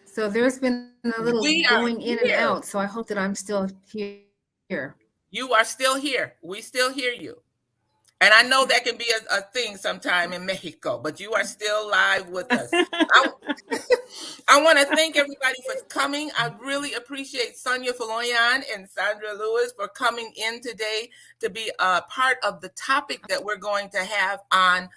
So there's been a little We are going in and here. out. So I hope that I'm still here. You are still here. We still hear you. And I know that can be a thing sometime in Mexico, but you are still live with us. I, I want to thank everybody for coming. I really appreciate Sonia Faloyan and Sandra Lewis for coming in today to be a part of the topic that we're going to have on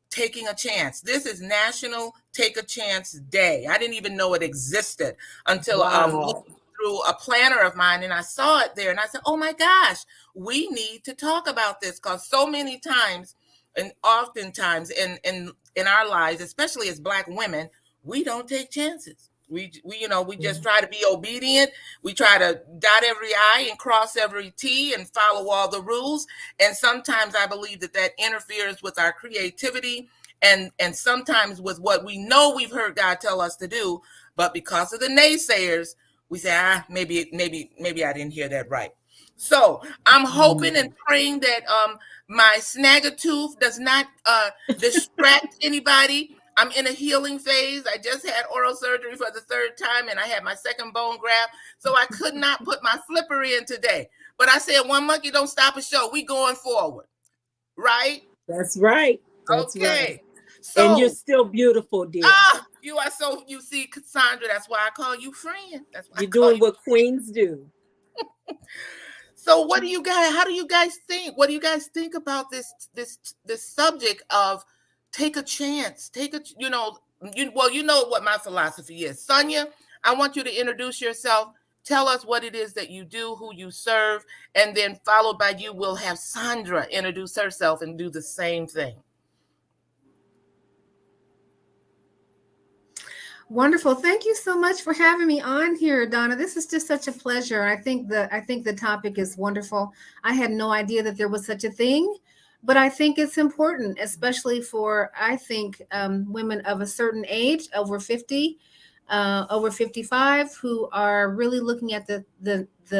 taking a chance. This is National Take a Chance Day. I didn't even know it existed until Wow. looking through a planner of mine, and I saw it there and I said, oh my gosh, we need to talk about this, because so many times and oftentimes in our lives, especially as Black women, we don't take chances. We just try to be obedient. We try to dot every I and cross every T and follow all the rules. And sometimes I believe that interferes with our creativity, and sometimes with what we know we've heard God tell us to do. But because of the naysayers, we say, maybe I didn't hear that right. So I'm hoping and praying that my snagger-tooth does not distract anybody. I'm in a healing phase. I just had oral surgery for the third time, and I had my second bone graft, so I could not put my flipper in today. But I said, one monkey don't stop a show. We going forward, right? That's right. That's right. Okay. And you're So, still beautiful, dear. you are so, you see, Cassandra, that's why I call you friend. That's why I You're call doing you. what queens do. So what do you guys, how do you guys think? What do you guys think about this subject of take a chance? You know what my philosophy is. Sonia, I want you to introduce yourself. Tell us what it is that you do, who you serve, and then followed by you, we'll have Sandra introduce herself and do the same thing. Wonderful. Thank you so much for having me on here, Donna. This is just such a pleasure. I think the topic is wonderful. I had no idea that there was such a thing, but I think it's important, especially for I think women of a certain age, over 50, over 55, who are really looking at the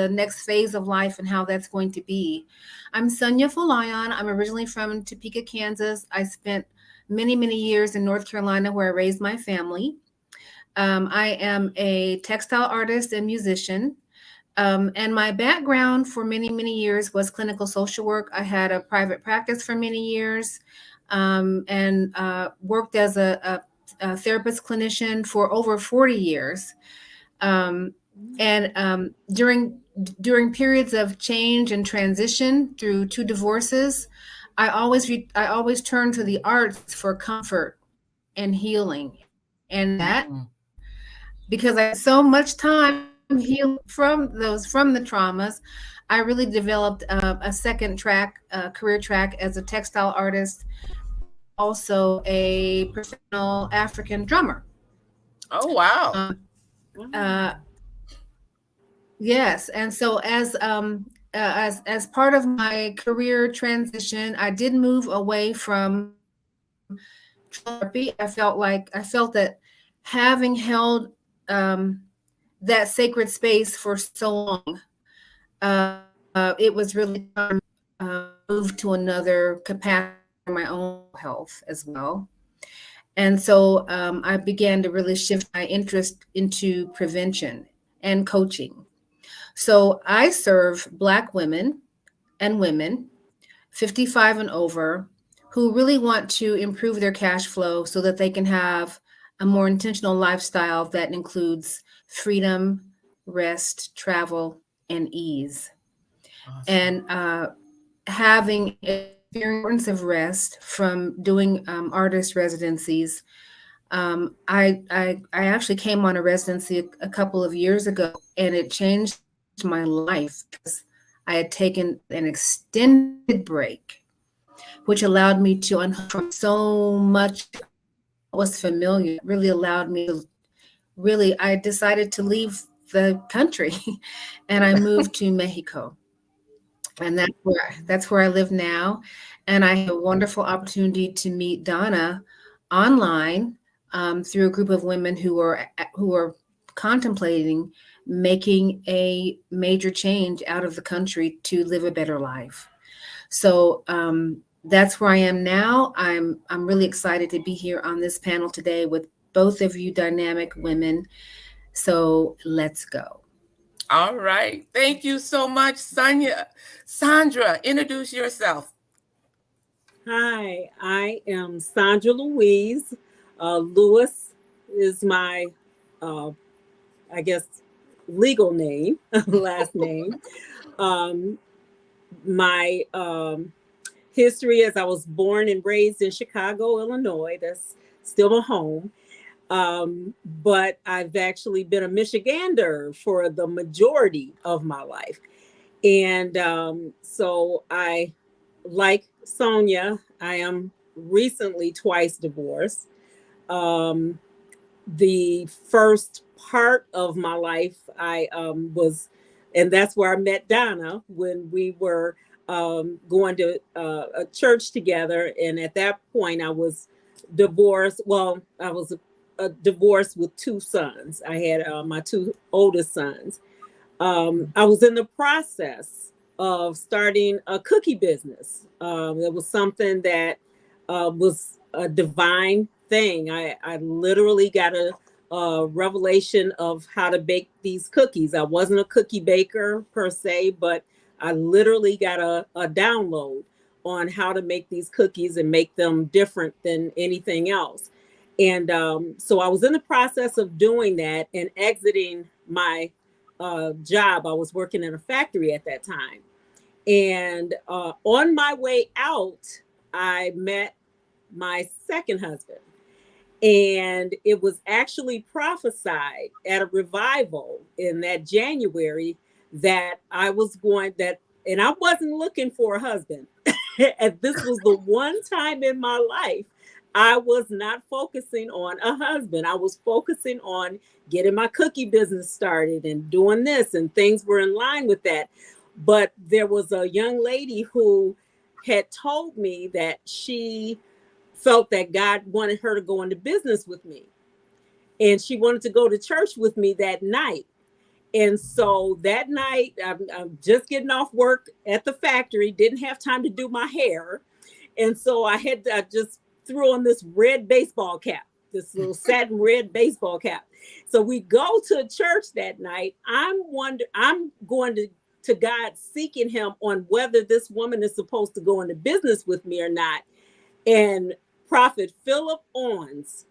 next phase of life and how that's going to be. I'm Sonia Folayan. I'm originally from Topeka, Kansas. I spent many years in North Carolina, where I raised my family. I am a textile artist and musician. And my background for many years was clinical social work. I had a private practice for many years, and worked as a therapist clinician for over 40 years. Um, and during periods of change and transition through two divorces, I always turn to the arts for comfort and healing. And that, Mm. because I spent so much time healing from the traumas, I really developed a second track, career track as a textile artist and also a professional African drummer. Oh, wow. Um, uh, yes, and so as part of my career transition, I did move away from therapy. I felt that having held um, that sacred space for so long, it was really time to move to another capacity for my own mental health as well. And so I began to really shift my interest into prevention and coaching. So I serve Black women and women 55 and over who really want to improve their cash flow so that they can have a more intentional lifestyle that includes freedom, rest, travel, and ease. Awesome. And having experience of rest from doing artist residencies. I actually came on a residency a couple of years ago, and it changed my life because I had taken an extended break, which allowed me to unhook from so much what was familiar. Really allowed me to really. I decided to leave the country, and I moved to Mexico, and that's where I live now. And I had a wonderful opportunity to meet Donna online, through a group of women who are contemplating making a major change out of the country to live a better life. So that's where I am now. I'm really excited to be here on this panel today with both of you dynamic women. So let's go. All right. Thank you so much, Sonia. Sandra, introduce yourself. Hi, I am Sandra Louise. Lewis is my, uh, I guess, legal name, last name. Um, my history is I was born and raised in Chicago, Illinois. That's still my home. But I've actually been a Michigander for the majority of my life. And so I, like Sonia, I am recently twice divorced. Um, the first part of my life, I was, and that's where I met Donna when we were going to a church together. And at that point, I was divorced. Well, I was divorced with two sons. I had my two oldest sons. I was in the process of starting a cookie business. It was something that was a divine thing. I literally got a revelation of how to bake these cookies. I wasn't a cookie baker per se, but I literally got a download on how to make these cookies and make them different than anything else. And so I was in the process of doing that and exiting my job. I was working in a factory at that time. And on my way out, I met my second husband. And it was actually prophesied at a revival in that January that I was going that, and I wasn't looking for a husband. And this was the one time in my life I was not focusing on a husband. I was focusing on getting my cookie business started and doing this, and things were in line with that. But there was a young lady who had told me that she felt that God wanted her to go into business with me. And she wanted to go to church with me that night. And so that night, I'm just getting off work at the factory, didn't have time to do my hair. And so I just threw on this red baseball cap, this little satin red baseball cap. So we go to church that night. I'm going to God seeking him on whether this woman is supposed to go into business with me or not. And Prophet Philip Owens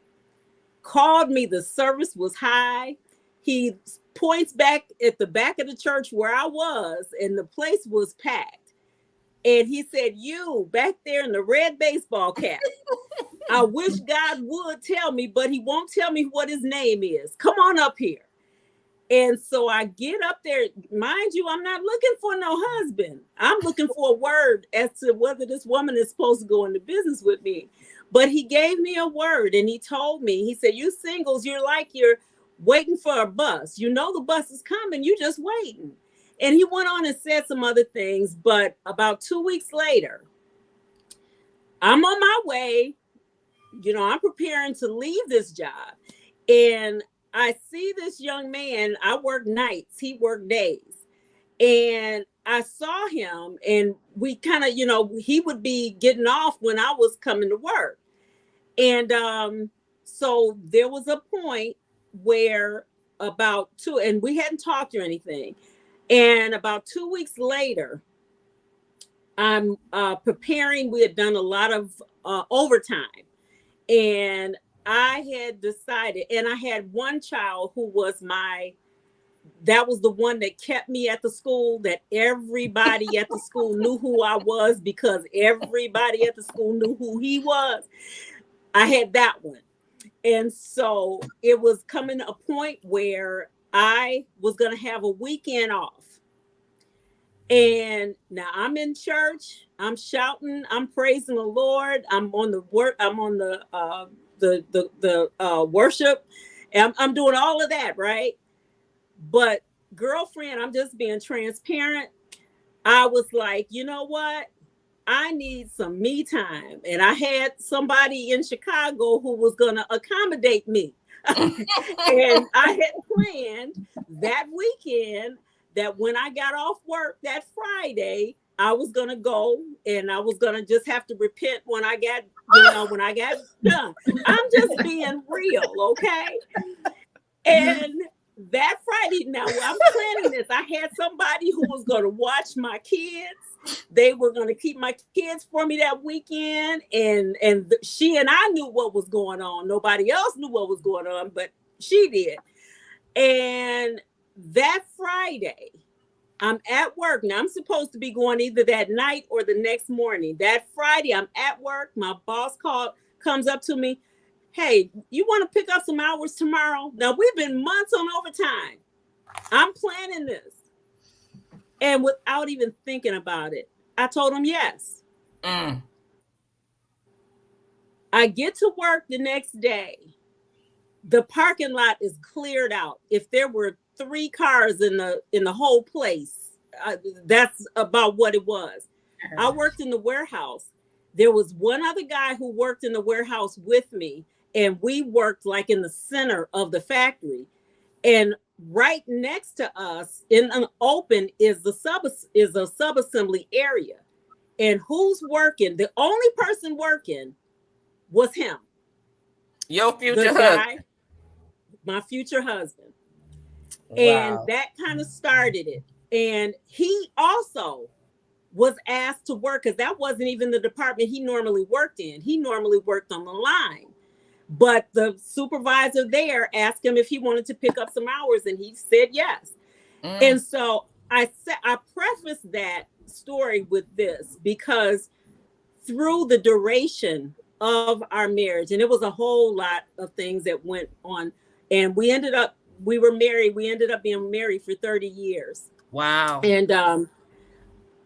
called me. The service was high. He points back at the back of the church where I was, and the place was packed. And he said, "You back there in the red baseball cap. I wish God would tell me, but he won't tell me what his name is. Come on up here." And so I get up there. Mind you, I'm not looking for no husband. I'm looking for a word as to whether this woman is supposed to go into business with me. But he gave me a word, and he told me, he said, "You singles, you're like you're waiting for a bus. You know the bus is coming. You just waiting." And he went on and said some other things. But about 2 weeks later, I'm on my way. I'm preparing to leave this job. And I see this young man. I work nights, he worked days. And I saw him, and we kind of, he would be getting off when I was coming to work. And so there was a point where and we hadn't talked or anything. And about 2 weeks later, I'm preparing. We had done a lot of overtime. And I had decided, and I had one child who was that was the one that kept me at the school, that everybody at the school knew who I was because everybody at the school knew who he was. I had that one. And so it was coming a point where I was going to have a weekend off. And now I'm in church, I'm shouting, I'm praising the Lord, I'm on the worship, and I'm doing all of that, right? But girlfriend, I'm just being transparent. I was like, you know what? I need some me time. And I had somebody in Chicago who was going to accommodate me. And I had planned that weekend that when I got off work that Friday, I was going to go and I was going to just have to repent when I got, when I got done. I'm just being real, okay? And that Friday, now I'm planning this. I had somebody who was going to watch my kids. They were going to keep my kids for me that weekend. And she and I knew what was going on. Nobody else knew what was going on, but she did. And that Friday, I'm at work. Now I'm supposed to be going either that night or the next morning. That Friday, I'm at work. My boss comes up to me. Hey, you want to pick up some hours tomorrow? Now we've been months on overtime. I'm planning this. And without even thinking about it, I told him yes. I get to work the next day. The parking lot is cleared out. If there were 3 cars in the whole place, that's about what it was. I worked in the warehouse. There was one other guy who worked in the warehouse with me, and we worked like in the center of the factory. And right next to us in an open is a sub-assembly area. And who's working? The only person working was him. Your future husband. My future husband. Wow. And that kind of started it. And he also was asked to work, because that wasn't even the department he normally worked in. He normally worked on the line. But the supervisor there asked him if he wanted to pick up some hours, and he said yes. And so I prefaced that story with this because through the duration of our marriage, and it was a whole lot of things that went on, and we ended up being married for 30 years. Wow. And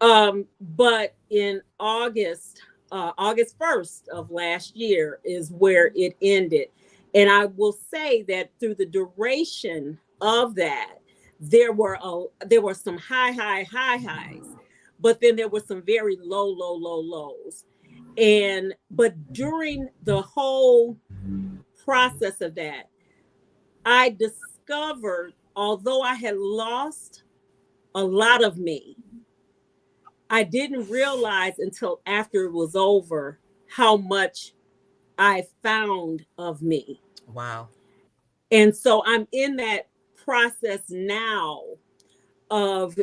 but in August 1st of last year is where it ended. And I will say that through the duration of that, there were some highs, but then there were some very lows. But during the whole process of that, I discovered, although I had lost a lot of me, I didn't realize until after it was over how much I found of me. Wow. And so I'm in that process now of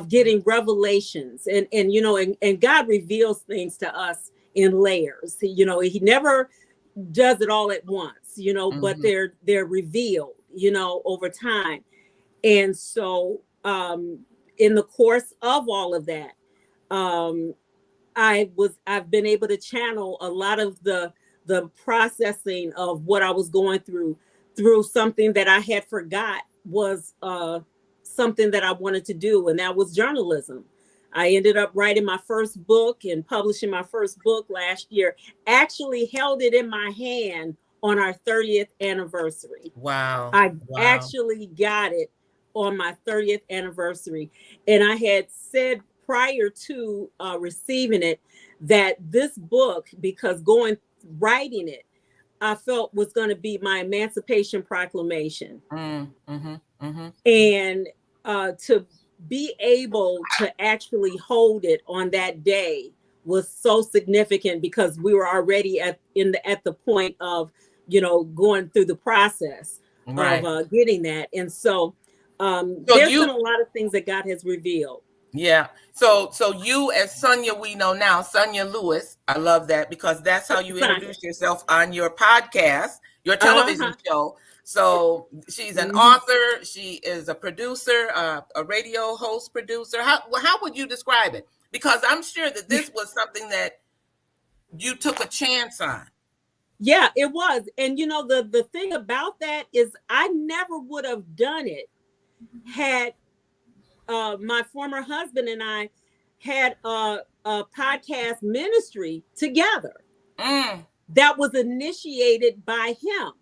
getting revelations, and God reveals things to us in layers. He never does it all at once, but they're revealed, over time. And so in the course of all of that, I've been able to channel a lot of the processing of what I was going through something that I had forgot was something that I wanted to do, and that was journalism. I ended up writing my first book and publishing my first book last year. Actually held it in my hand on our 30th anniversary. Wow. I actually got it on my 30th anniversary. And I had said prior to receiving it that this book, because writing it, I felt was going to be my Emancipation Proclamation. And to be able to actually hold it on that day was so significant, because we were already at the point of, going through the process of getting that. And so there's been a lot of things that God has revealed. Yeah. So you, as Sonia, we know now, Sonia Lewis. I love that, because that's how you introduce yourself on your podcast, your television show. So she's an author. She is a producer, a radio host, producer. How would you describe it? Because I'm sure that this was something that you took a chance on. Yeah, it was. And the thing about that is I never would have done it had my former husband and I had a podcast ministry together that was initiated by him.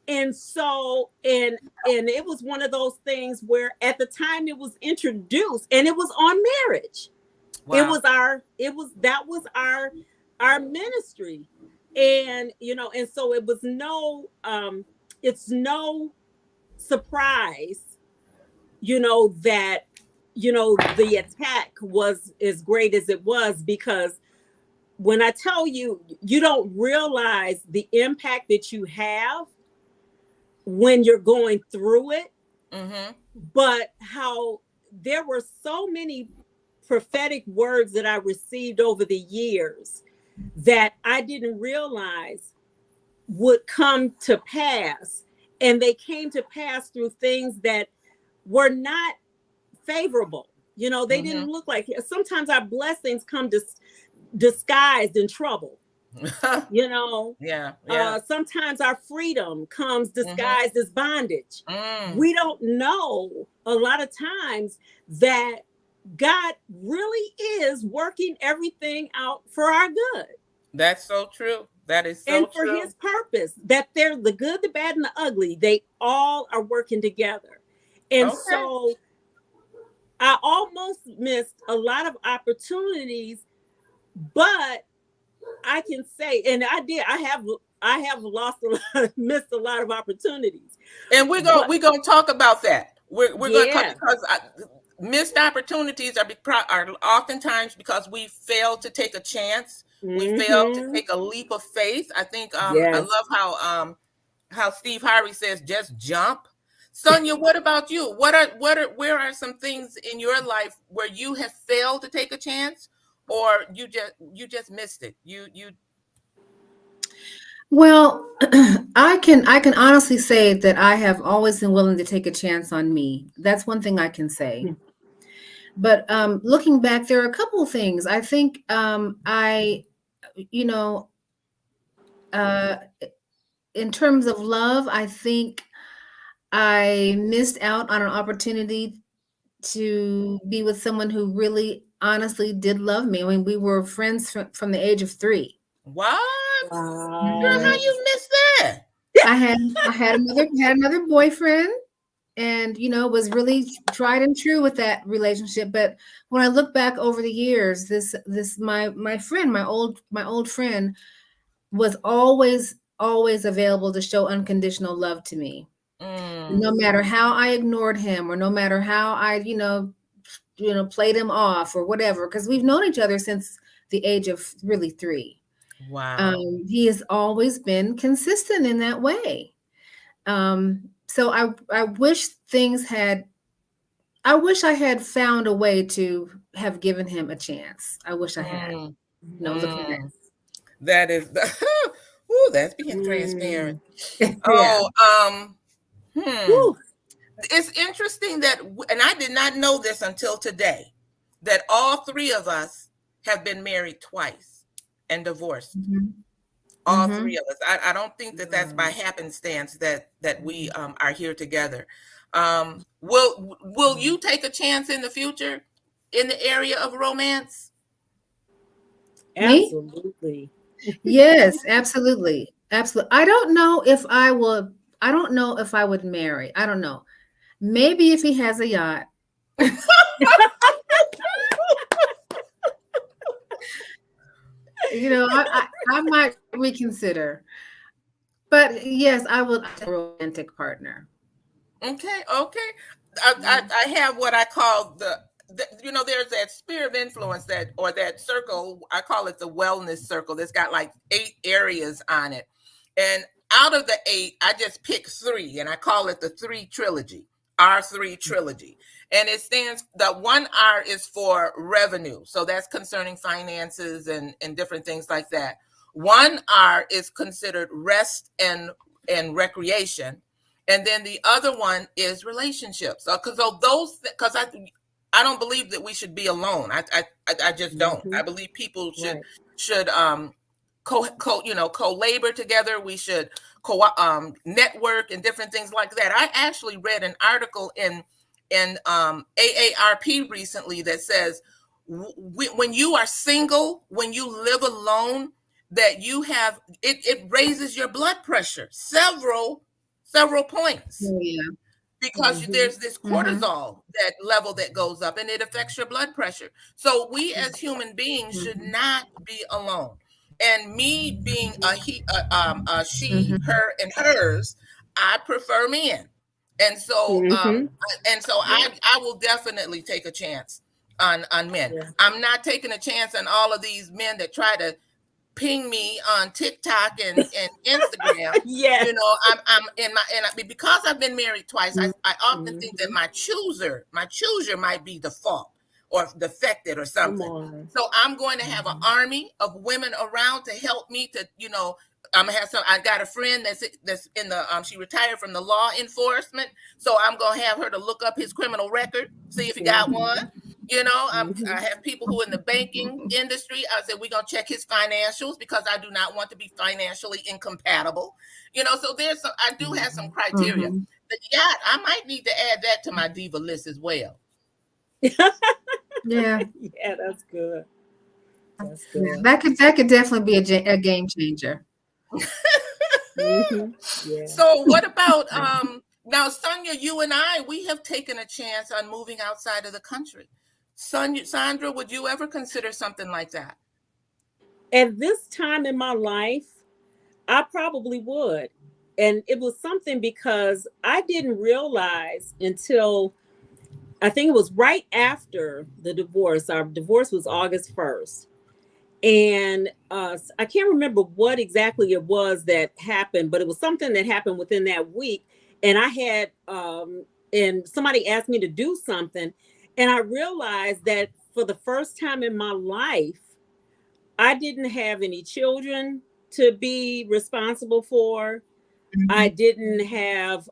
And so, and it was one of those things where at the time it was introduced, and it was on marriage. Wow. That was our ministry. And, and so it was it's no surprise, that the attack was as great as it was, because when I tell you, you don't realize the impact that you have when you're going through it, but how there were so many prophetic words that I received over the years that I didn't realize would come to pass. And they came to pass through things that were not favorable. They didn't look like, sometimes our blessings come disguised in trouble. Sometimes our freedom comes disguised as bondage. We don't know a lot of times that God really is working everything out for our good. That's so true. That is so and true. for his purpose, that they're the good, the bad, and the ugly. They all are working together. And so I almost missed a lot of opportunities, but I can say, and I did, I have lost missed a lot of opportunities. And we're gonna talk about that. We're going to, because missed opportunities are oftentimes because we failed to take a chance. We failed to take a leap of faith. I think I love how Steve Harvey says, just jump. Sonia, what about you? Where are some things in your life where you have failed to take a chance, or you just missed it? Well, I can honestly say that I have always been willing to take a chance on me. That's one thing I can say. But looking back, there are a couple of things. I think in terms of love, I think I missed out on an opportunity to be with someone who really honestly did love me. I mean, we were friends from the age of 3. What? Wow. Girl, how you missed that? I had another boyfriend, and was really tried and true with that relationship. But when I look back over the years, my friend, my old friend, was always available to show unconditional love to me. No matter how I ignored him, or no matter how I played him off or whatever, because we've known each other since the age of really 3. Wow. He has always been consistent in that way. So I wish I had found a way to have given him a chance. I wish I had. Looking back. That is that's being transparent. It's interesting that, and I did not know this until today, that all 3 of us have been married twice and divorced. All 3 of us. I don't think that that's by happenstance that we are here together. Will you take a chance in the future in the area of romance? Absolutely. Yes, absolutely. Absolutely. I don't know if I would marry. I don't know. Maybe if he has a yacht. I might reconsider. But yes, I would have a romantic partner. Okay. I have what I call there's that sphere of influence or that circle. I call it the wellness circle. That's got like 8 areas on it. And out of the 8, I just pick 3, and I call it the 3 trilogy, R3 trilogy. And it stands, the 1 R is for revenue. So that's concerning finances and different things like that. 1 R is considered rest and recreation. And then the other one is relationships. Because I don't believe that we should be alone. I just don't. I believe people should co-labor together. We should network and different things like that. I actually read an article in AARP recently that says when you are single, when you live alone, that you have it raises your blood pressure several points. Because there's this cortisol that level that goes up, and it affects your blood pressure. So we as human beings should not be alone. And me being a she, her, and hers, I prefer men. And so Mm-hmm. Yeah. I will definitely take a chance on men. Yeah. I'm not taking a chance on all of these men that try to ping me on TikTok and Instagram. Yes. You know, I'm in my, and because I've been married twice, I often think that Mm-hmm. my chooser might be the fault or defected or Come something. on. So I'm going to have an Mm-hmm. army of women around to help me to, you know, I'm gonna have some. I got a friend that's in the she retired from the law enforcement, so I'm gonna have her to look up his criminal record, see if he got one. Mm-hmm. You know, I Mm-hmm. have people who in the banking industry. I said we're gonna check his financials because I do not want to be financially incompatible. You know, so I do have some criteria. Mhm. The yacht, I might need to add that to my diva list as well. Yeah, Yeah, that's good. That's yeah. good. That could definitely be a game changer. Mm-hmm. Yeah. So what about Yeah. now, Sonia? You and I, we have taken a chance on moving outside of the country. Sonia, Sandra, would you ever consider something like that? At this time in my life, I probably would. And it was something because I didn't realize until I think it was right after the divorce. Our divorce was August 1st. And I can't remember what exactly it was that happened, but it was something that happened within that week. And I had, and somebody asked me to do something. And I realized that for the first time in my life, I didn't have any children to be responsible for. I Mhm. didn't have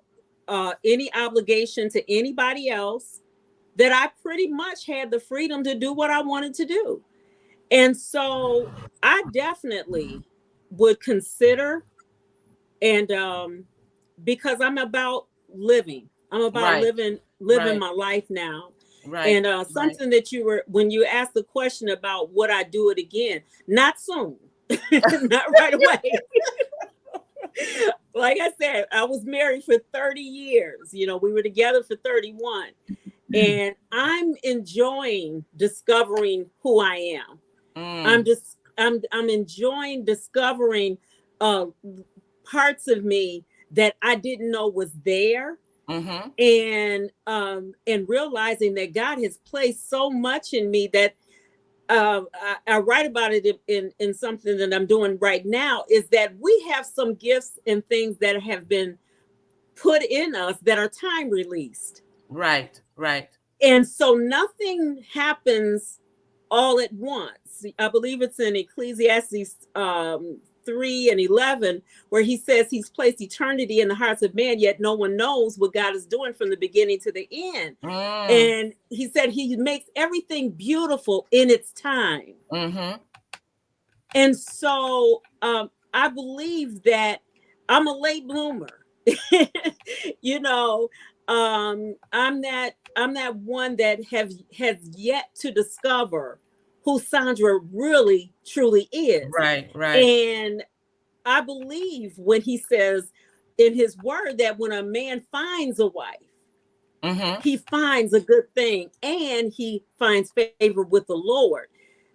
any obligation to anybody else, that I pretty much had the freedom to do what I wanted to do. And so I definitely would consider, and because I'm about living, I'm about Right, living right, my life now. right, And right. something that you were, when you asked the question about would I do it again, not soon, not right away. Like I said, I was married for 30 years. You know, we were together for 31. And I'm enjoying discovering who I am. Mm, I'm enjoying discovering uh parts of me that I didn't know was there, mm-hmm. and realizing that God has placed so much in me that I write about it in something that I'm doing right now, is that we have some gifts and things that have been put in us that are time released. Right, right, And so nothing happens all at once. I believe it's in Ecclesiastes 3:11, where he says he's placed eternity in the hearts of man, yet no one knows what God is doing from the beginning to the end. mm, And he said he makes everything beautiful in its time. mm-hmm. And so I believe that I'm a late bloomer. You know, I'm that one that has yet to discover who Sandra really truly is. Right, right. And I believe when he says in his word that when a man finds a wife, Mm-hmm. he finds a good thing and he finds favor with the Lord.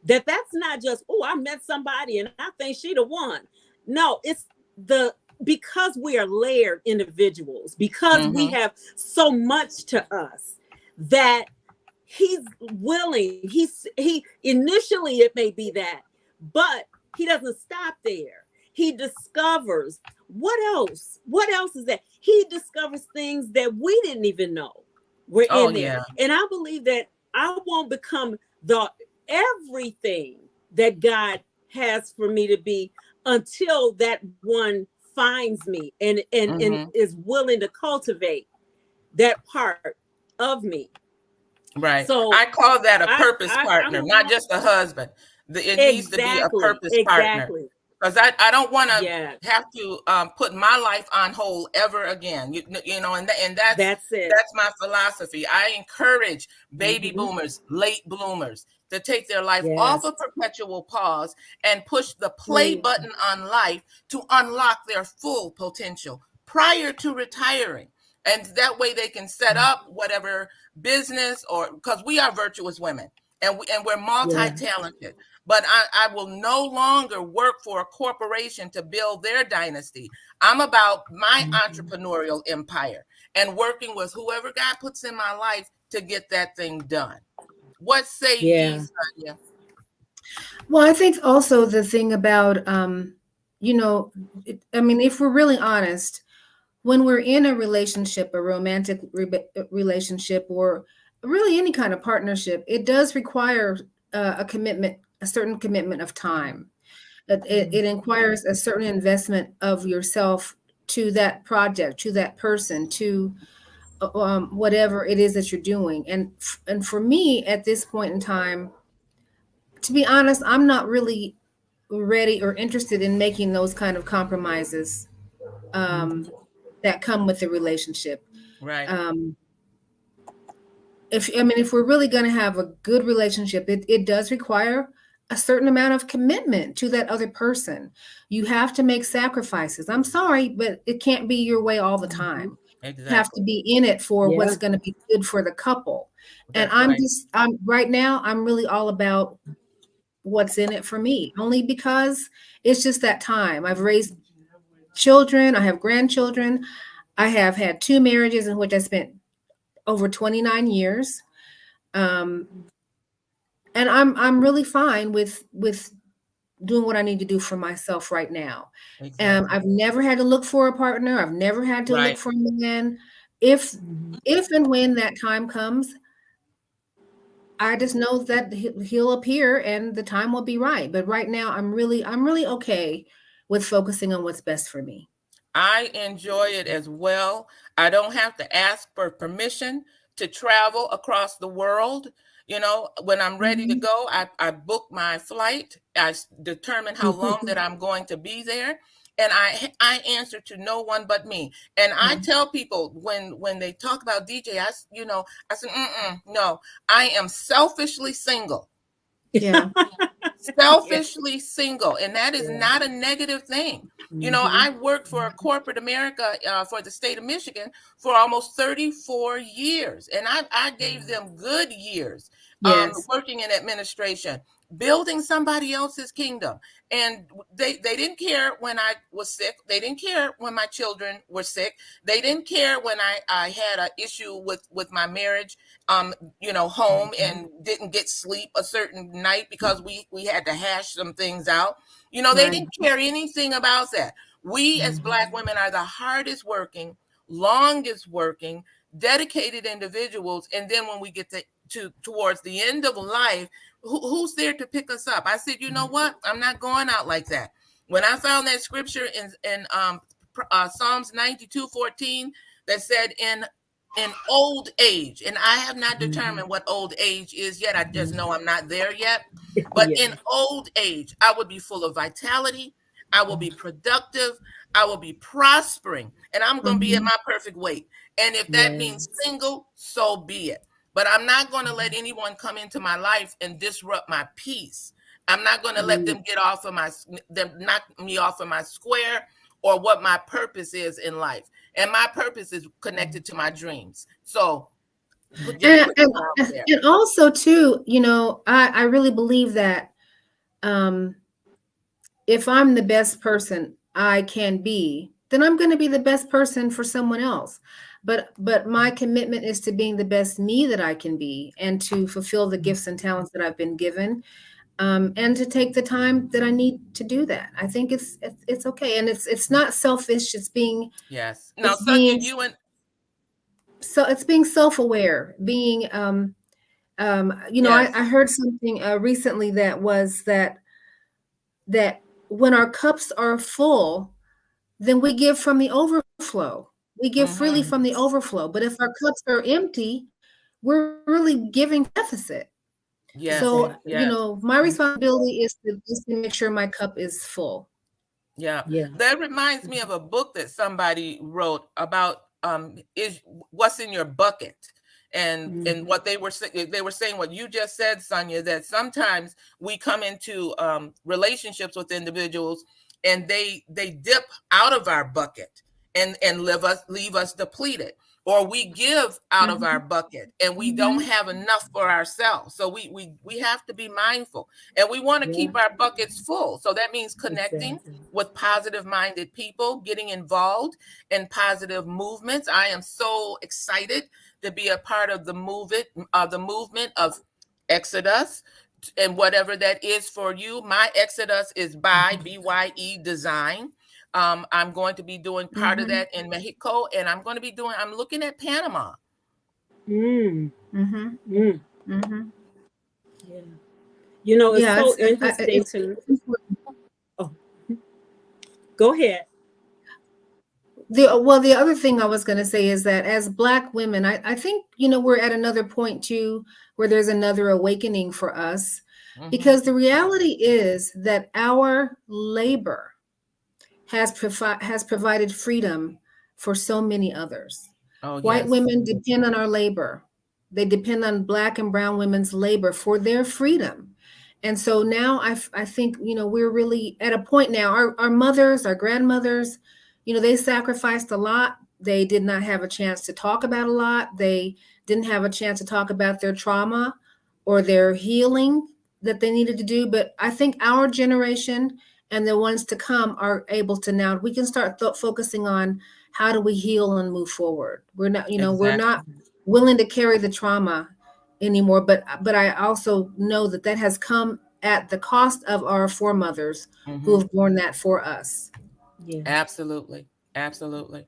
That's not just, oh, I met somebody and I think she the one. No, it's the because we are layered individuals, because we Mm-hmm. have so much to us, that he's willing. He initially it may be that, but he doesn't stop there. He discovers what else is that? He discovers things that we didn't even know were Oh in there. yeah. And I believe that I won't become the everything that God has for me to be until that one finds me and Mm-hmm. is willing to cultivate that part of me. Right. So I call that a purpose I'm partner, a not walk. just a husband. It needs to be a Exactly, purpose partner. exactly. Because I don't want to Yeah, have to put my life on hold ever again. You know, and that's it. that's my philosophy. I encourage baby Hmm. boomers, late bloomers, to take their life off Yes. a perpetual pause and push the play Mm. button on life to unlock their full potential prior to retiring. And that way they can set up whatever business, or because we are virtuous women and we're Yeah. multi-talented, but I will no longer work for a corporation to build their dynasty. I'm about my entrepreneurial empire and working with whoever God puts in my life to get that thing done. What say ye, Yeah. Sonia? Well, I think also the thing about, you know, I mean, if we're really honest, when we're in a relationship, a romantic relationship, or really any kind of partnership, it does require a commitment, a certain commitment of time. It requires a certain investment of yourself to that project, to that person, to whatever it is that you're doing. And for me, at this point in time, to be honest, I'm not really ready or interested in making those kind of compromises um, that come with the relationship. Right. Um, if we're really going to have a good relationship, it does require a certain amount of commitment to that other person. You have to make sacrifices. I'm sorry, but it can't be your way all the time. You have to Exactly. be in it for Yeah. what's going to be good for the couple. And That's right. I'm right now, I'm really all about what's in it for me, only because it's just that time. I've raised children, I have grandchildren, I have had two marriages in which I spent over 29 years. Um, and I'm really fine with doing what I need to do for myself right now. Exactly. I've never had to look for a partner. I've never had to look Right. for a man. If if and when that time comes, I just know that he'll appear and the time will be right. But right now, I'm really okay with focusing on what's best for me. I enjoy it as well. I don't have to ask for permission to travel across the world. You know, when I'm ready to Mhm. go, I book my flight. Determine how long that I'm going to be there. And I answer to no one but me. And I tell people when they talk about DJ, I said, no, I am selfishly single. Yeah, Yeah. Selfishly single, and that is Yeah. not a negative thing. You know, Mhm. I worked for corporate America, for the state of Michigan for almost 34 years, and I gave them good years, yes, working in administration, building somebody else's kingdom. And they didn't care when I was sick. They didn't care when my children were sick. They didn't care when I had an issue with my marriage, home, and didn't get sleep a certain night because we had to hash some things out. They right. didn't care anything about that. We as Black women are the hardest working, longest working, dedicated individuals. And then when we get to towards the end of life, who's there to pick us up? I said, you know what? I'm not going out like that. When I found that scripture in Psalms 92:14 that said, in old age, and I have not determined what old age is yet. I just know I'm not there yet. But Yeah. in old age, I will be full of vitality. I will be productive. I will be prospering, and I'm going to be at Mhm. my perfect weight. And if that means Yes. single, so be it. But I'm not going to let anyone come into my life and disrupt my peace. I'm not going to let Mm. them knock me off of my square or what my purpose is in life. And my purpose is connected to my dreams. So just And, put and it out there. and also too, I really believe that um, if I'm the best person I can be, then I'm going to be the best person for someone else. But my commitment is to being the best me that I can be, and to fulfill the gifts and talents that I've been given, and to take the time that I need to do that. I think it's okay, and it's not selfish. Yes. Now, It's Sonia, being it's being self-aware, being I yes. heard something recently that was that when our cups are full, then we give from the overflow. We give freely Hmm. from the overflow. But if our cups are empty, we're really giving deficit. Yes. So, Exactly. Yes. my responsibility is to make sure my cup is full. Yeah, Yeah. that reminds me of a book that somebody wrote about is what's in your bucket, and what they were saying what you just said, Sonia, that sometimes we come into relationships with individuals and they dip out of our bucket, and leave us depleted, or we give out of our bucket and we don't have enough for ourselves. So we have to be mindful, and we want to keep our buckets full. So that means connecting with positive minded people, getting involved in positive movements. I am so excited to be a part of the movement of Exodus, and whatever that is for you. My Exodus is by BYE Design. I'm going to be doing part of that in Mexico, and I'm looking at Panama. Mm. Mm-hmm. Mm. Mm-hmm. Yeah. You know, it's Yeah, so interesting to. Oh, go ahead. The other thing I was going to say is that as Black women, I think, we're at another point too, where there's another awakening for us, because the reality is that our labor has provided freedom for so many others. Oh, White yes. women depend on our labor. They depend on Black and brown women's labor for their freedom. And so now I think, we're really at a point now. Our mothers, our grandmothers, they sacrificed a lot. They did not have a chance to talk about a lot. They didn't have a chance to talk about their trauma or their healing that they needed to do. But I think our generation and the ones to come are able to, now we can start focusing on how do we heal and move forward. We're not, we're not willing to carry the trauma anymore. But I also know that has come at the cost of our foremothers who have borne that for us. Yeah. Absolutely. Absolutely.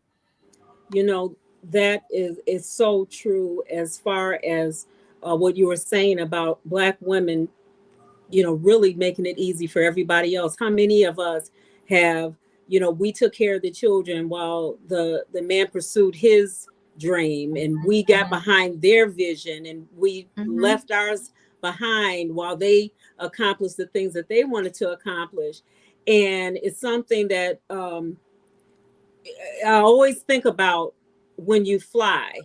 You know, that is so true as far as what you were saying about Black women, really making it easy for everybody else. How many of us have, we took care of the children while the man pursued his dream, and we got behind their vision, and we left ours behind while they accomplished the things that they wanted to accomplish. And it's something that I always think about when you fly,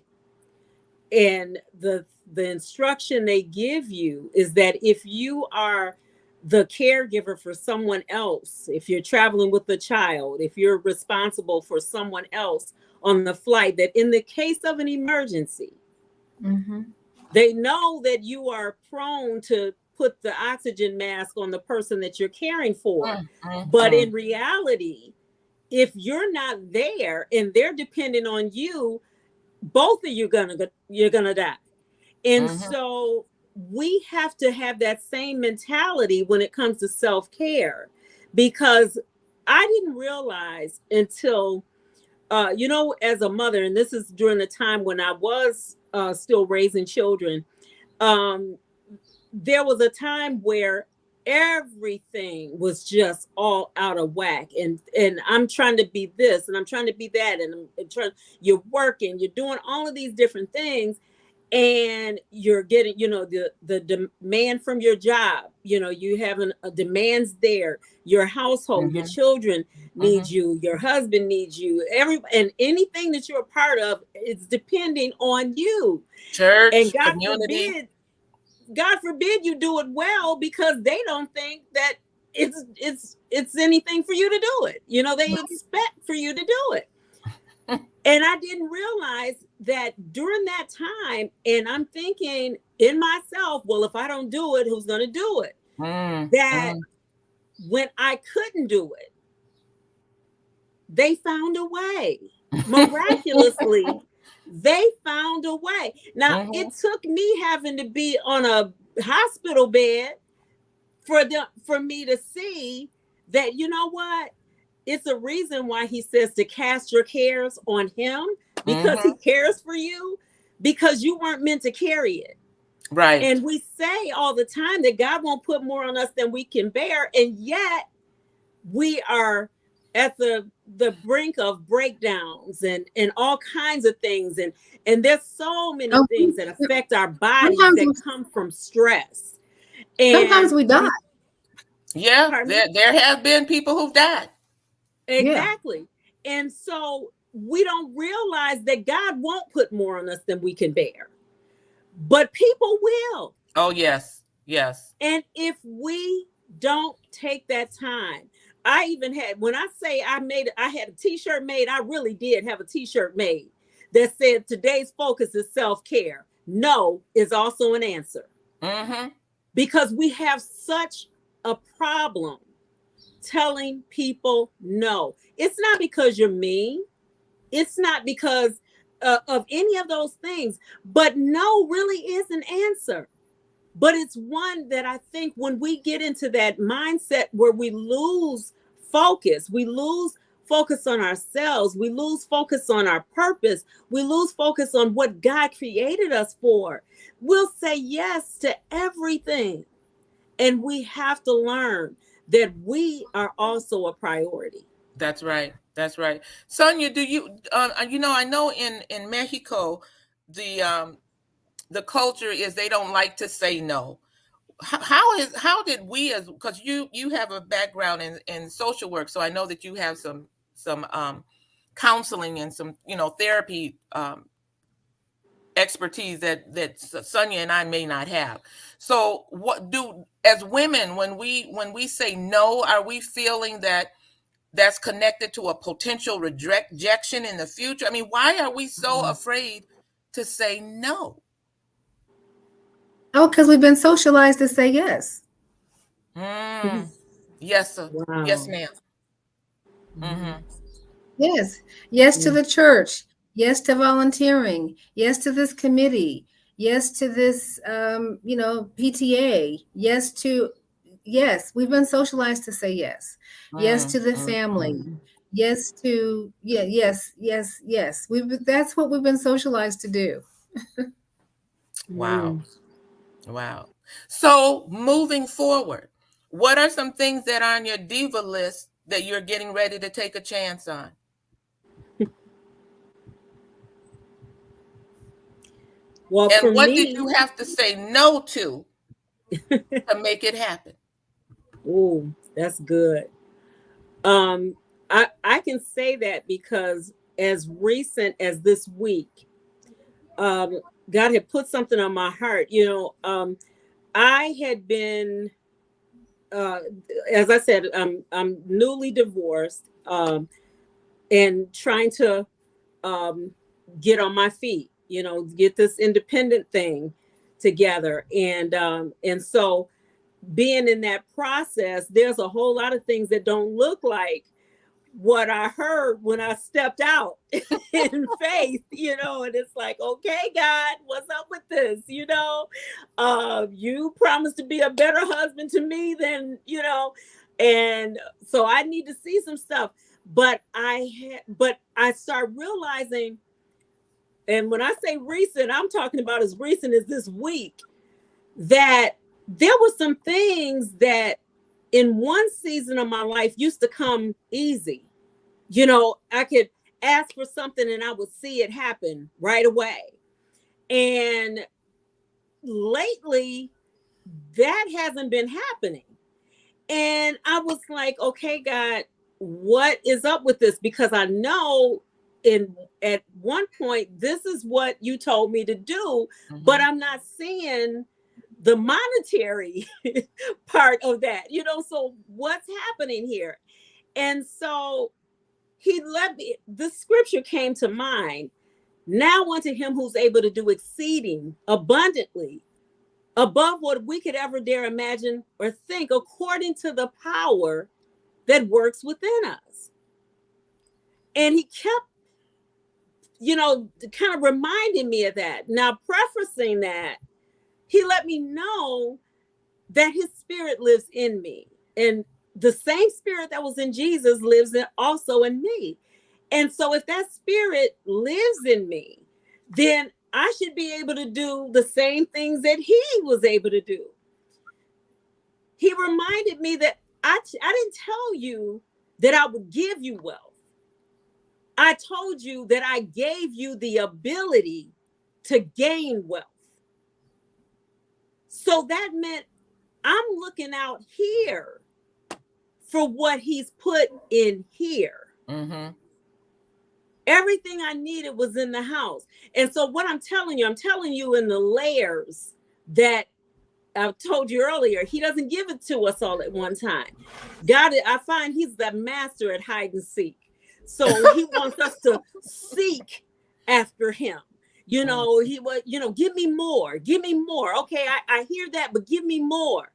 and the instruction they give you is that if you are the caregiver for someone else, if you're traveling with a child, if you're responsible for someone else on the flight, that in the case of an emergency, they know that you are prone to put the oxygen mask on the person that you're caring for. But in reality, if you're not there and they're depending on you, both of you you're gonna die. And so we have to have that same mentality when it comes to self-care, because I didn't realize until as a mother, and this is during the time when I was still raising children, there was a time where everything was just all out of whack, and I'm trying to be this and I'm trying to be that, and I'm trying, you're working, you're doing all of these different things, and you're getting, the demand from your job, you having a demands there, your household, your children need you, your husband needs you, and anything that you're a part of is depending on you. Church, and community. God forbid you do it well, because they don't think that it's anything for you to do it. They expect for you to do it. And I didn't realize that during that time, and I'm thinking in myself, well, if I don't do it, who's going to do it? That when I couldn't do it, they found a way. Miraculously, they found a way. Now, it took me having to be on a hospital bed for me to see that, you know what? It's a reason why he says to cast your cares on him, because he cares for you, because you weren't meant to carry it. Right. And we say all the time that God won't put more on us than we can bear. And yet we are at the brink of breakdowns and all kinds of things. And there's so many things that affect our bodies that come from stress. And sometimes we die. Yeah, there have been people who've died. Exactly. Yeah. And so we don't realize that God won't put more on us than we can bear, but people will. Oh, yes. Yes. And if we don't take that time, I even had, when I say I had a t-shirt made, I really did have a t-shirt made that said today's focus is self-care. No is also an answer. Mm-hmm. Because we have such a problem telling people no. It's not because you're mean. It's not because of any of those things, but no really is an answer. But it's one that I think when we get into that mindset where we lose we lose focus on ourselves, we lose focus on our purpose, we lose focus on what God created us for. We'll say yes to everything. And we have to learn that we are also a priority. That's right. That's right. Sonia, do you, I know in Mexico, the culture is they don't like to say no. How did we, as, because you have a background in social work, so I know that you have some counseling and some therapy expertise that Sonia and I may not have. So what do, as women, when we say no, are we feeling that that's connected to a potential rejection in the future? I mean, why are we so afraid to say no? Oh, because we've been socialized to say yes. Mm. Yes, sir. Yes, Wow. ma'am. Mm-hmm. Yes. Yes to Yeah. the church. Yes to volunteering. Yes to this committee. Yes to this, PTA. Yes, we've been socialized to say yes. Yes to the family. Yes to, yeah, yes, yes, yes. That's what we've been socialized to do. Wow. Mm. Wow. So moving forward, what are some things that are on your diva list that you're getting ready to take a chance on? Well, And for what did me, you have to say no to make it happen? oh, that's good. Um, I can say that because as recent as this week, God had put something on my heart. I had been, uh, as I said, I'm newly divorced, and trying to um, get on my feet. Get this independent thing together, and so being in that process, there's a whole lot of things that don't look like what I heard when I stepped out in faith, and it's like, okay, God, what's up with this? You promised to be a better husband to me and so I need to see some stuff. But I start realizing, and when I say recent, I'm talking about as recent as this week, that there were some things that in one season of my life used to come easy. I could ask for something and I would see it happen right away. And lately, that hasn't been happening. And I was like, okay, God, what is up with this? Because I know at one point, this is what you told me to do, but I'm not seeing the monetary part of that, so what's happening here? And so he let me, the scripture came to mind. Now unto him who's able to do exceeding abundantly above what we could ever dare imagine or think, according to the power that works within us. And he kept, kind of reminding me of that. Now, prefacing that, he let me know that his spirit lives in me. And the same spirit that was in Jesus lives also in me. And so if that spirit lives in me, then I should be able to do the same things that he was able to do. He reminded me that I didn't tell you that I would give you wealth. I told you that I gave you the ability to gain wealth. So that meant I'm looking out here for what he's put in here. Mm-hmm. Everything I needed was in the house. And so what I'm telling you in the layers that I told you earlier, he doesn't give it to us all at one time. God, I find he's the master at hide and seek. So he wants us to seek after him. He was, give me more, give me more. Okay, I hear that, but give me more.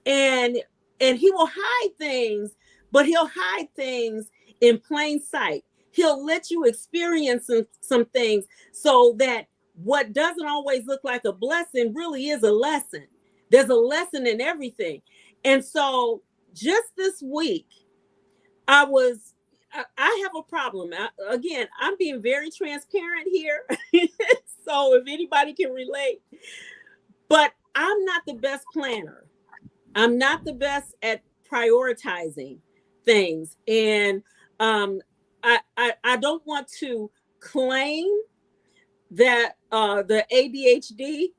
And he will hide things, but he'll hide things in plain sight. He'll let you experience some things so that what doesn't always look like a blessing really is a lesson. There's a lesson in everything. And so just this week, I have a problem. Again, I'm being very transparent here. So if anybody can relate, but I'm not the best planner. I'm not the best at prioritizing things. And I don't want to claim that the ADHD.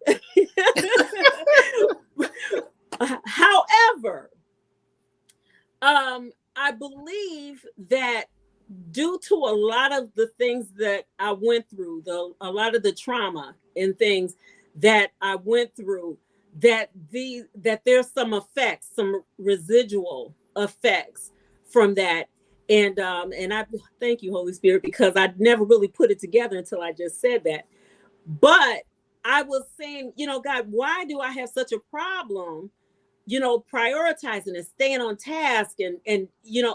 However, I believe that due to a lot of the things that I went through, a lot of the trauma and things that I went through, that there's some effects, some residual effects from that. And I thank you, Holy Spirit, because I never really put it together until I just said that. But I was saying, God, why do I have such a problem, prioritizing and staying on task? And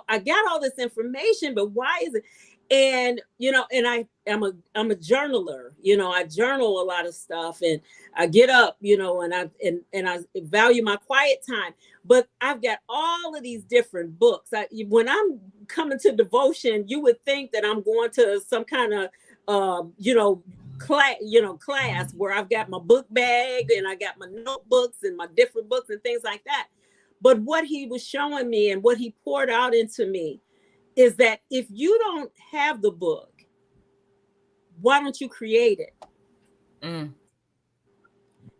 I got all this information, but why is it? And, and I'm a journaler, I journal a lot of stuff, and I get up, and I value my quiet time, but I've got all of these different books. When I'm coming to devotion, you would think that I'm going to some kind of, class where I've got my book bag and I got my notebooks and my different books and things like that. But what he was showing me and what he poured out into me is that if you don't have the book, why don't you create it? Mm.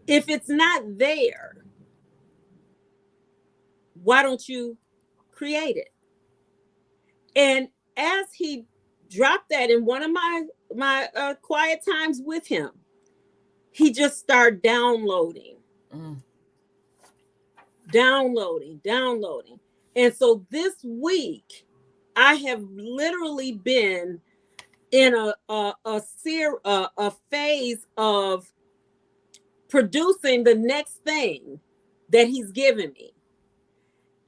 If it's not there, why don't you create it? And as he dropped that in one of my quiet times with him, he just started downloading. Downloading. And so this week, I have literally been in a phase of producing the next thing that he's given me.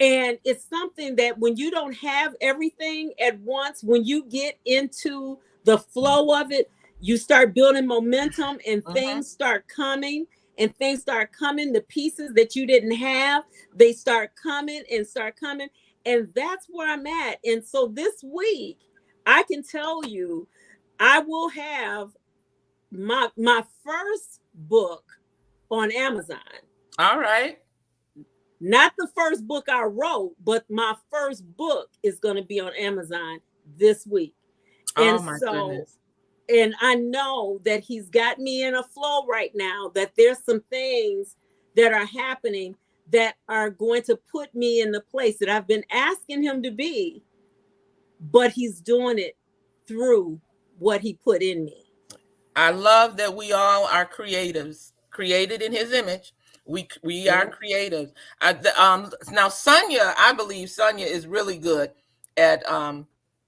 And it's something that when you don't have everything at once, when you get into the flow of it, you start building momentum and things start coming. And things start coming, the pieces that you didn't have, they start coming. And that's where I'm at. And so this week, I can tell you, I will have my first book on Amazon. All right. Not the first book I wrote, but my first book is going to be on Amazon this week. And oh my goodness. And I know that he's got me in a flow right now, that there's some things that are happening that are going to put me in the place that I've been asking him to be, but he's doing it through what he put in me. I love that we all are creatives, created in his image. We are creatives. Now Sonia, I believe Sonia is really good at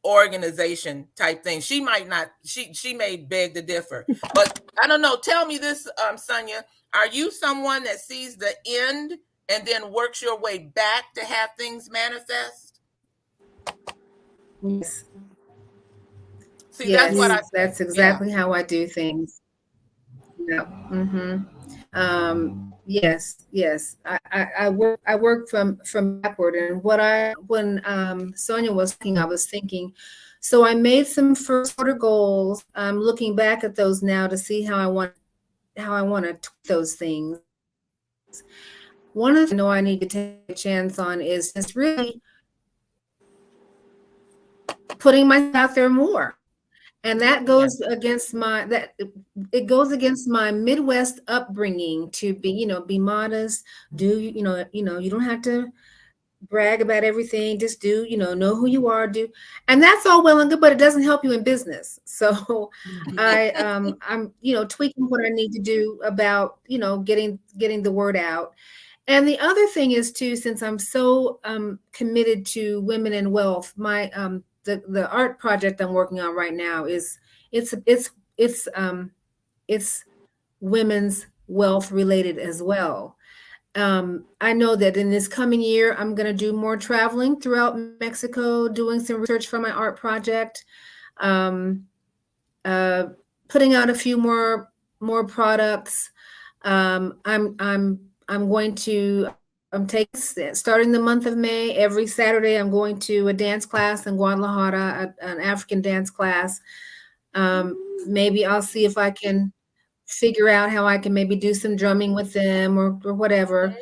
organization type thing. She might not, she may beg to differ, but I don't know. Tell me this, Sonia, are you someone that sees the end and then works your way back to have things manifest? Yes. See, yes, that's exactly how I do things. Yeah. Yes. I work from backward, and when Sonia was speaking, I was thinking. So I made some first order goals. I'm looking back at those now to see how I want to tweak those things. One of the things I know I need to take a chance on is just really putting myself out there more. And that goes against my Midwest upbringing to be modest. You don't have to brag about everything. Just do, know who you are, do, and that's all well and good, but it doesn't help you in business. So I'm, tweaking what I need to do about, getting the word out. And the other thing is too, since I'm so committed to women in wealth, my the art project I'm working on right now is it's it's it's um it's women's wealth related as well. I know that in this coming year, I'm going to do more traveling throughout Mexico, doing some research for my art project, um, uh, putting out a few more products. I'm going to I'm taking starting the month of May. Every Saturday, I'm going to a dance class in Guadalajara, an African dance class. Maybe I'll see if I can figure out how I can maybe do some drumming with them or whatever.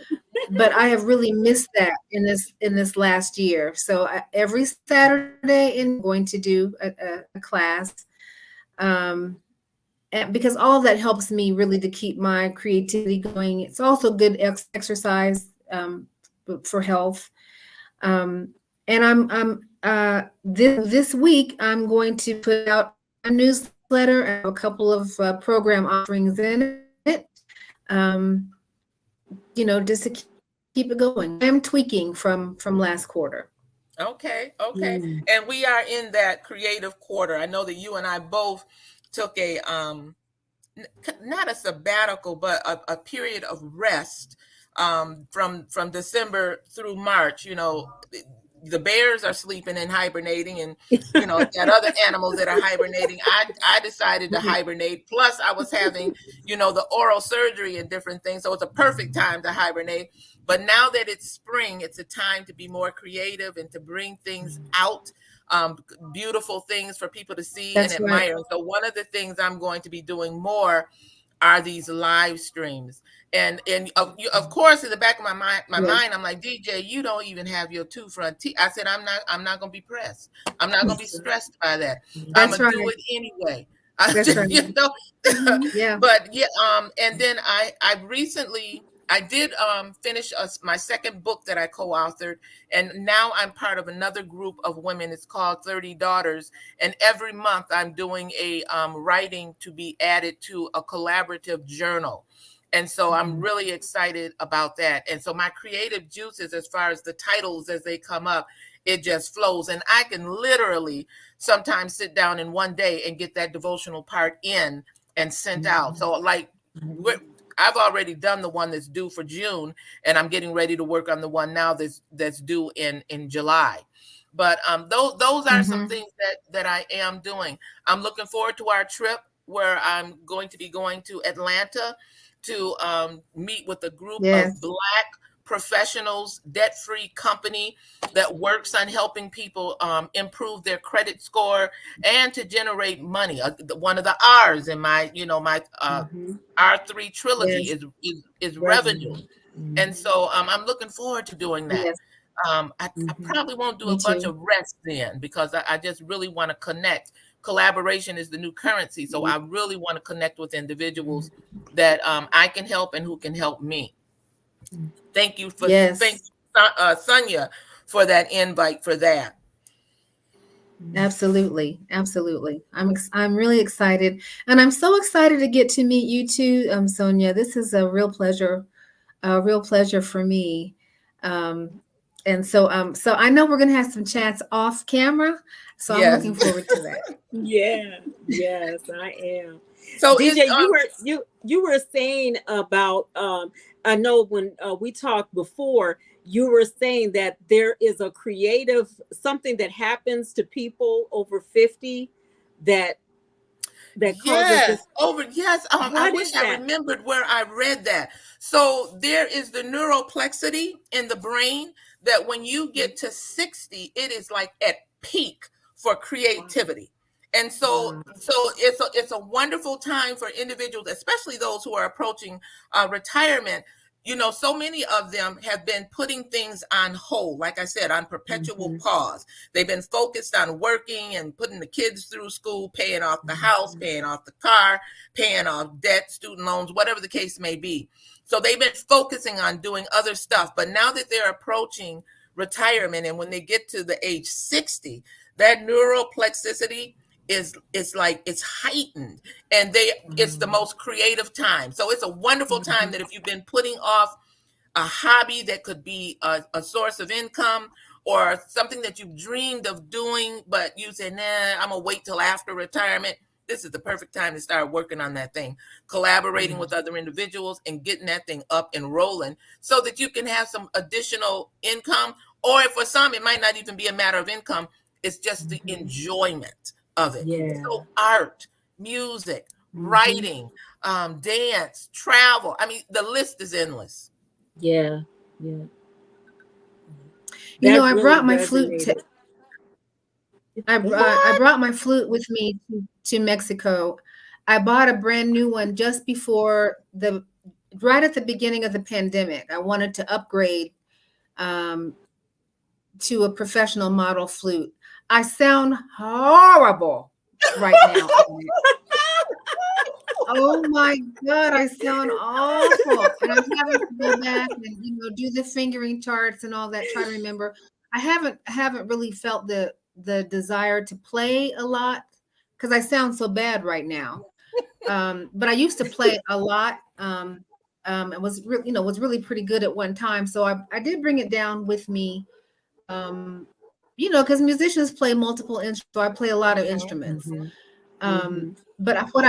But I have really missed that in this last year. So every Saturday in May, I'm going to do a class, um, and because all of that helps me really to keep my creativity going. It's also good exercise for health. Um, and this week I'm going to put out a newsletter and a couple of program offerings in it. Um, just to keep it going. I am tweaking from last quarter. Okay, okay. Mm. And we are in that creative quarter. I know that you and I both took a not a sabbatical, but a period of rest from December through March. The bears are sleeping and hibernating, and got other animals that are hibernating. I decided to hibernate. Plus, I was having the oral surgery and different things, so it's a perfect time to hibernate. But now that it's spring, it's a time to be more creative and to bring things out, beautiful things for people to see and That's right. admire. So one of the things I'm going to be doing more are these live streams. And of course, in the back of my mind, Yes, I'm like, DJ, you don't even have your two front teeth. I said, I'm not gonna be pressed. I'm not gonna be stressed by that. I'm that's gonna do right. it anyway. That's right. you know. Yeah. But yeah, and then I recently I did finish my second book that I co-authored, and now I'm part of another group of women. It's called 30 Daughters, and every month I'm doing a writing to be added to a collaborative journal. And so I'm really excited about that. And so my creative juices, as far as the titles as they come up, it just flows. And I can literally sometimes sit down in one day and get that devotional part in and sent out. So like I've already done the one that's due for June, and I'm getting ready to work on the one now that's due in July. But those are some Mm-hmm. things that I am doing. I'm looking forward to our trip where I'm going to be going to Atlanta to meet with a group of Yes, Black professionals, debt-free company that works on helping people improve their credit score and to generate money. One of the R's in my Mhm. R3 trilogy yes, is revenue. Revenue. And Mhm. so I'm looking forward to doing that. yes. I Mhm. probably won't do a Me bunch too. of rest then because I just really want to connect. Collaboration is the new currency. So I really want to connect with individuals that I can help and who can help me. Thank Yes, you, Sonia, for that invite for that. absolutely, absolutely. I'm really excited, and I'm so excited to get to meet you too, Sonia. This is a real pleasure for me. Um, and so I know we're gonna have some chats off camera, so I'm Yes. looking forward to that. Yeah, yes, I am. So DJ, you were saying about I know when we talked before, you were saying that there is a creative something that happens to people over 50 that causes this. yes. I What wish is I that? remembered where I read that. So there is the neuroplexity in the brain that when you get to 60, it is like at peak for Wow. creativity. And Wow. so it's a wonderful time for individuals, especially those who are approaching retirement. So many of them have been putting things on hold, like I said, on perpetual Mhm. pause. They've been focused on working and putting the kids through school, paying off the house, Mhm. paying off the car, paying off debt, student loans, whatever the case may be. So they've been focusing on doing other stuff. But now that they're approaching retirement. And when they get to the age 60, that neuroplasticity is like it's heightened, and it's the most creative time. So it's a wonderful time that if you've been putting off a hobby that could be a source of income, or something that you've dreamed of doing, but you say, nah, I'm gonna wait till after retirement. This is the perfect time to start working on that thing, collaborating with other individuals and getting that thing up and rolling so that you can have some additional income. Or for some, it might not even be a matter of income. It's just the enjoyment of it. Yeah. So art, music, writing, dance, travel. I mean, the list is endless. Yeah. Yeah. You know, That I really brought my flute. resonated. I brought my flute with me to Mexico. I bought a brand new one just before right at the beginning of the pandemic. I wanted to upgrade to a professional model flute. I sound horrible right now. Oh my God, I sound awful. And I'm having to go back and do the fingering charts and all that, try to remember. I haven't really felt the desire to play a lot because I sound so bad right now. But I used to play a lot. It was was really pretty good at one time. So I did bring it down with me. Because musicians play multiple instruments. So I play a lot of instruments. But what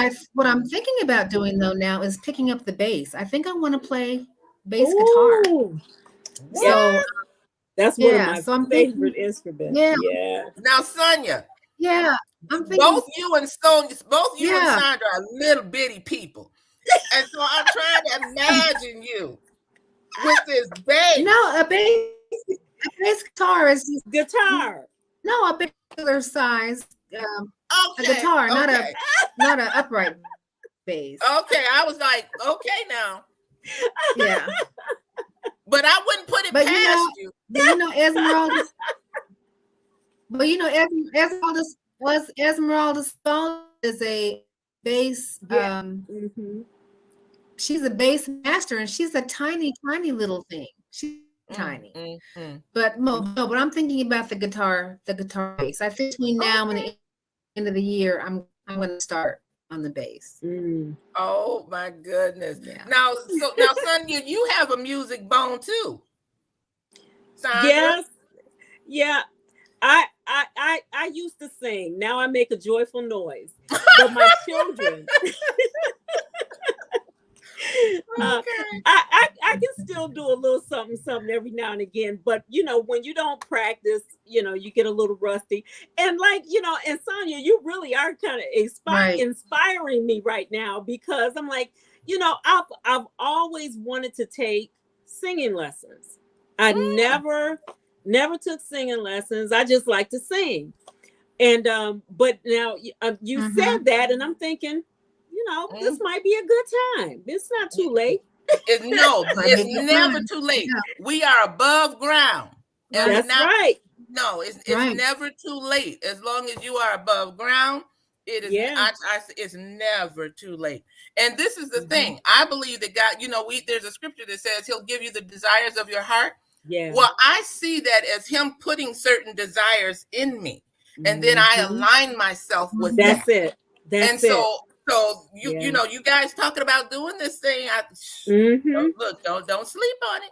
I'm thinking about doing though now is picking up the bass. I think I want to play bass guitar. So that's one of my favorite thinking, instruments. Yeah. Now, Sonia. Yeah, I'm thinking both you and Sandra are little bitty people, and so I'm trying to imagine you with this bass. No, a bass guitar is just guitar. No, a bigger size. Okay, a guitar, not a upright bass. Okay, I was like, okay now. Yeah. But I wouldn't put it past you. Esmeralda. But Esmeralda Stone is a bass. She's a bass master, and she's a tiny, tiny little thing. She's tiny. But but I'm thinking about the guitar bass. I think between now and the end of the year, I'm going to start on the bass. Oh my goodness! Yeah. Now, Sonia, you have a music bone too. Sandra? Yes. Yeah. I used to sing. Now I make a joyful noise. But my children, I can still do a little something every now and again. But when you don't practice, you get a little rusty. And and Sonia, you really are kind of inspiring me right now, because I'm like, I've always wanted to take singing lessons. I never took singing lessons. I just like to sing. And but now you said that, and I'm thinking, this might be a good time. It's not too late. It's never too late. Yeah. We are above ground. And that's right. No, it's never too late. As long as you are above ground, it is. Yeah. It's never too late. And this is the thing. I believe that God, there's a scripture that says He'll give you the desires of your heart. Yeah. Well, I see that as Him putting certain desires in me, and then I align myself with that. That's it. So you guys talking about doing this thing? Don't sleep on it.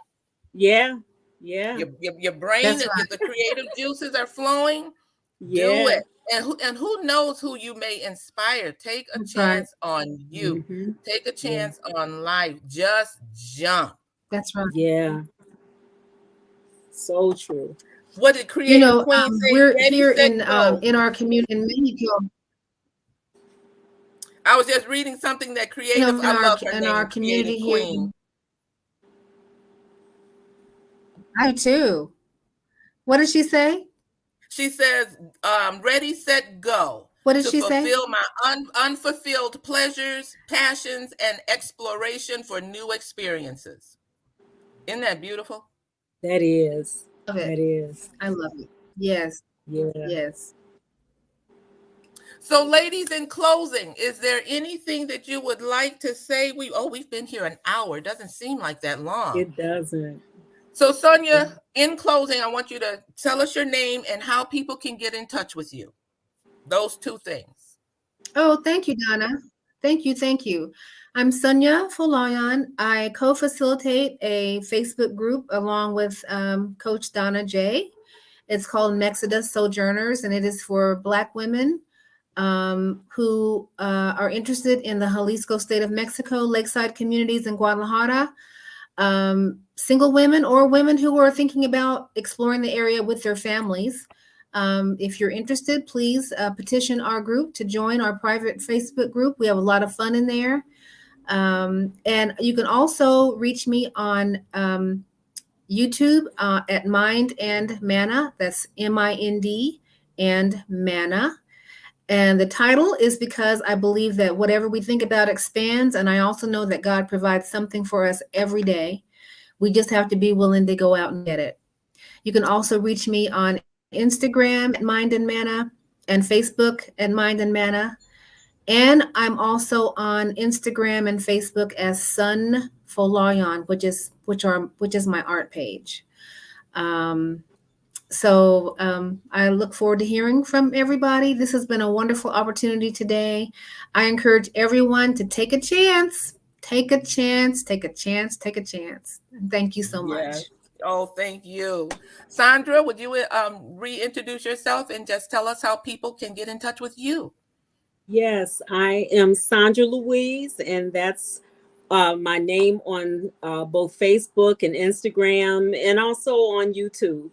Yeah. Your brain, the creative juices are flowing. Yeah. Do it. And who knows who you may inspire? Take a chance on you. Take a chance on life. Just jump. That's right. Yeah. So true. What did Creative Queen say? We're here in our community in Mexico. I was just reading something that Creative I love her in our community here. I do too. What did she say? She says, ready, set, go. What did she say? To fulfill my unfulfilled pleasures, passions, and exploration for new experiences. Isn't that beautiful? That is. Love it. That is. I love it. Yes. Yeah. Yes. So, ladies, in closing, is there anything that you would like to say? We've been here an hour. It doesn't seem like that long. It doesn't. So, Sonia, in closing, I want you to tell us your name and how people can get in touch with you. Those two things. Oh, thank you, Donna. Thank you. Thank you. I'm Sonia Folayan. I co facilitate a Facebook group along with Coach Donna J. It's called Mexodus Sojourners, and it is for Black women who are interested in the Jalisco state of Mexico, lakeside communities in Guadalajara, single women or women who are thinking about exploring the area with their families. If you're interested, please petition our group to join our private Facebook group. We have a lot of fun in there. And you can also reach me on YouTube at Mind and Manna. That's MIND and Manna. And the title is because I believe that whatever we think about expands. And I also know that God provides something for us every day. We just have to be willing to go out and get it. You can also reach me on Instagram at Mind and Manna and Facebook at Mind and Manna. And I'm also on Instagram and Facebook as Sun Folayan, which is my art page. Um, I look forward to hearing from everybody. This has been a wonderful opportunity today. I encourage everyone to take a chance. Take a chance, take a chance, take a chance. And thank you so Yes. much. Oh, thank you. Sandra, would you reintroduce yourself and just tell us how people can get in touch with you? Yes, I am Sandra Louise, and that's my name on both Facebook and Instagram, and also on YouTube.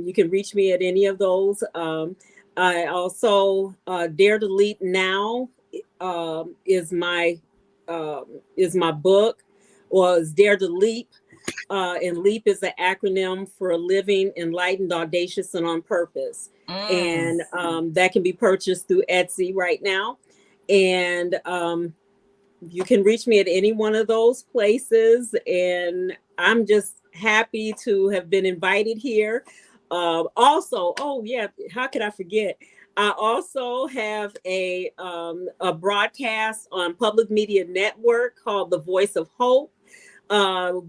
You can reach me at any of those. I also Dare to Leap Now is my book, or is Dare to Leap. And LEAP is the acronym for Living Enlightened, Audacious, and on Purpose. Mm. And that can be purchased through Etsy right now. And you can reach me at any one of those places. And I'm just happy to have been invited here. Also, oh yeah, how could I forget? I also have a broadcast on Public Media Network called The Voice of Hope,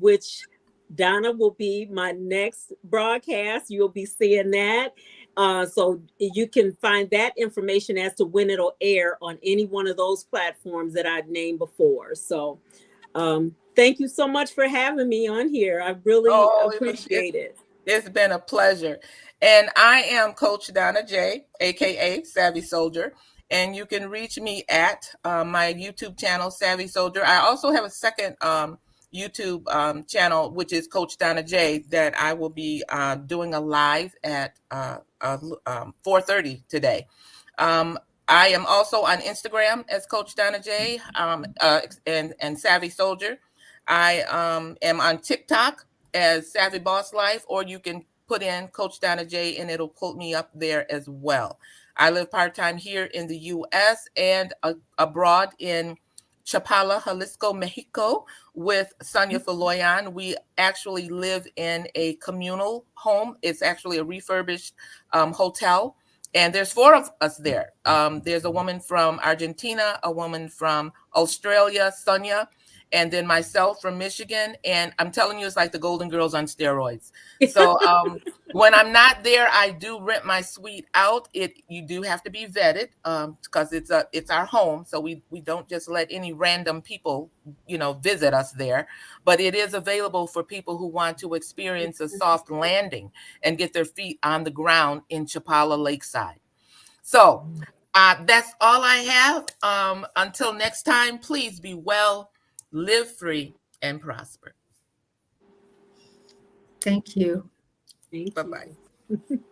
which Donna will be my next broadcast. You'll be seeing that. So you can find that information as to when it'll air on any one of those platforms that I've named before. So thank you so much for having me on here. I really Oh, appreciate it. it's been a pleasure. And I am Coach Donna J, aka Savvy Soldier. And you can reach me at my YouTube channel, Savvy Soldier. I also have a second YouTube channel, which is Coach Donna J, that I will be doing a live at 4:30 today. I am also on Instagram as Coach Donna J and Savvy Soldier. I am on TikTok as Savvy Boss Life, or you can put in Coach Donna J and it'll pull me up there as well. I live part-time here in the U.S. and abroad in Chapala, Jalisco, Mexico with Sonia Foloyan. We actually live in a communal home. It's actually a refurbished hotel. And there's four of us there. There's a woman from Argentina, a woman from Australia, Sonia, and then myself from Michigan. And I'm telling you, it's like the Golden Girls on steroids. So when I'm not there, I do rent my suite out. You do have to be vetted because it's our home. So we don't just let any random people, visit us there. But it is available for people who want to experience a soft landing and get their feet on the ground in Chapala Lakeside. So that's all I have. Until next time, please be well, live free, and prosper. Thank you. Thank Bye-bye. you.